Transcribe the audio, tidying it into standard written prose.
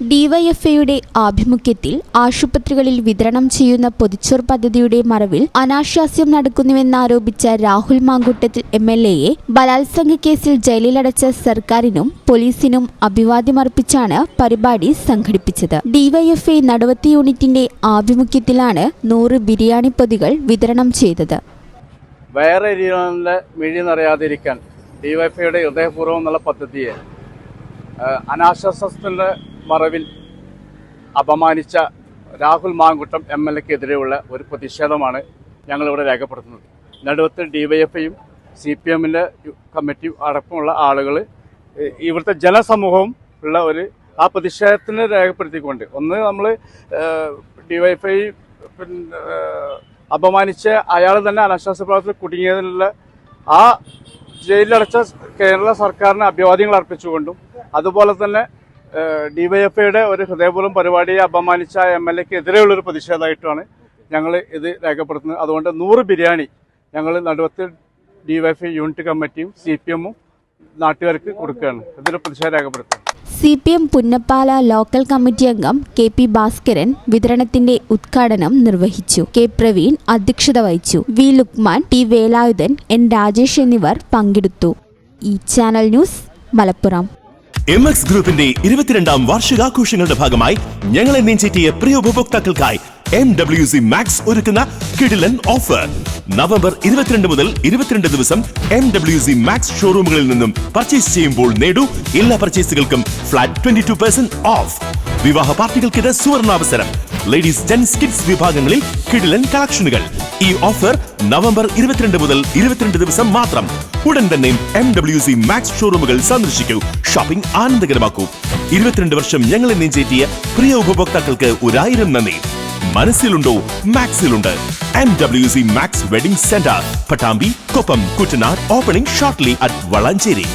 ഡിവൈഎഫ്ഐയുടെ ആഭിമുഖ്യത്തിൽ ആശുപത്രികളിൽ വിതരണം ചെയ്യുന്ന പൊതിച്ചോർ പദ്ധതിയുടെ മറവിൽ അനാശാസ്യം നടക്കുന്നുവെന്നാരോപിച്ച രാഹുൽ മാങ്കൂട്ടത്തിൽ എംഎൽഎയെ ബലാത്സംഗ കേസിൽ ജയിലിലടച്ച സർക്കാരിനും പോലീസിനും അഭിവാദ്യമർപ്പിച്ചാണ് പരിപാടി സംഘടിപ്പിച്ചത്. ഡിവൈഎഫ്ഐ നടുവത്തി യൂണിറ്റിന്റെ ആഭിമുഖ്യത്തിലാണ് 100 ബിരിയാണി പൊതികൾ വിതരണം ചെയ്തത്. വയറെരിയാനുള്ള മിഴി നിറയാതിരിക്കാൻ ഡിവൈഎഫ്ഐയുടെ ഹൃദയപൂർവ്വം എന്നുള്ള പദ്ധതിയെ അനാശാസ്യത്തിന്റെ മറവിൽ അപമാനിച്ച രാഹുൽ മാങ്കൂട്ടം എംഎൽഎക്കെതിരെയുള്ള ഒരു പ്രതിഷേധമാണ് ഞങ്ങളിവിടെ രേഖപ്പെടുത്തുന്നത്. നടുവത്ത് ഡിവൈഎഫ്ഐയും CPMന്റെ കമ്മിറ്റി അടക്കമുള്ള ആളുകൾ ഇവിടുത്തെ ജനസമൂഹവും ഉള്ള ആ പ്രതിഷേധത്തിന് രേഖപ്പെടുത്തിക്കൊണ്ട് ഒന്ന് നമ്മൾ ഡിവൈഎഫ്ഐ അപമാനിച്ച അയാൾ തന്നെ അനാശാസ്യ പ്രവർത്തനത്തിൽ കുടുങ്ങിയതിനുള്ള ആ ജയിലിലടച്ച കേരള സർക്കാരിന് അഭിവാദ്യങ്ങൾ അർപ്പിച്ചുകൊണ്ടും അതുപോലെ തന്നെ ഡിവൈഎഫ്ഐയുടെ ഒരു ഹൃദയപൂർവ്വം പരിപാടിയെ അപമാനിച്ച MLAക്കെതിരെയുള്ളൊരു പ്രതിഷേധമായിട്ടാണ് ഞങ്ങൾ ഇത് രേഖപ്പെടുത്തുന്നത്. അതുകൊണ്ട് 100 ബിരിയാണി ഞങ്ങൾ നടുവത്ത് ഡിവൈഎഫ്ഐ യൂണിറ്റ് കമ്മിറ്റിയും CPMഉം നാട്ടുകാർക്ക് കൊടുക്കുകയാണ്. ഇതൊരു പ്രതിഷേധം രേഖപ്പെടുത്തുന്നത്. CPM പുന്നപ്പാല ലോക്കൽ കമ്മിറ്റി അംഗം KP ഭാസ്കരൻ വിതരണത്തിന്റെ ഉദ്ഘാടനം നിർവഹിച്ചു. K പ്രവീൺ അധ്യക്ഷത വഹിച്ചു. V Luqman, T Velayudhan, N Rajesh എന്നിവർ പങ്കെടുത്തു. ഈ ചാനൽ ന്യൂസ് മലപ്പുറം. MX ഗ്രൂപ്പിന്റെ 22ാം വാർഷികാഘോഷങ്ങളുടെ ഭാഗമായി ഞങ്ങളെ നെഞ്ചേറ്റിയ പ്രിയ ഉപഭോക്താക്കൾക്കായി MWC Max ഒരുക്കുന്ന കിടിലൻ ഓഫർ. നവംബർ 22 മുതൽ 22 ദിവസം MWC Max ഷോറൂമുകളിൽ നിന്നും പർച്ചേസ് ചെയ്യുമ്പോൾ നേടൂ എല്ലാ പർച്ചേസുകൾക്കും ഫ്ലാറ്റ് 22% ഓഫ്. വിവാഹ പാർട്ടികൾക്കിത് സുവർണാവസരം. ലേഡീസ് ജെന്റ്സ് കിഡ്സ് വിഭാഗങ്ങളിൽ കിടിലൻ കളക്ഷനുകൾ. ഈ ഓഫർ നവംബർ 22 മുതൽ 22 ദിവസം മാത്രം. ഉടൻ തന്നെ MWC Max ഷോറൂമുകൾ സന്ദർശിക്കൂ. ഷോപ്പിംഗ് ആനന്ദകരമാക്കൂ. 22 വർഷം ഞങ്ങളെ നെഞ്ചേറ്റിയ പ്രിയ ഉപഭോക്താക്കൾക്ക് 1000 നന്ദി. മനസ്സിലുണ്ടോ മാക്സിലുണ്ട്. MWC Max wedding centre, Pattambi, Koppam, Kuttanad. Opening shortly at Valanchery.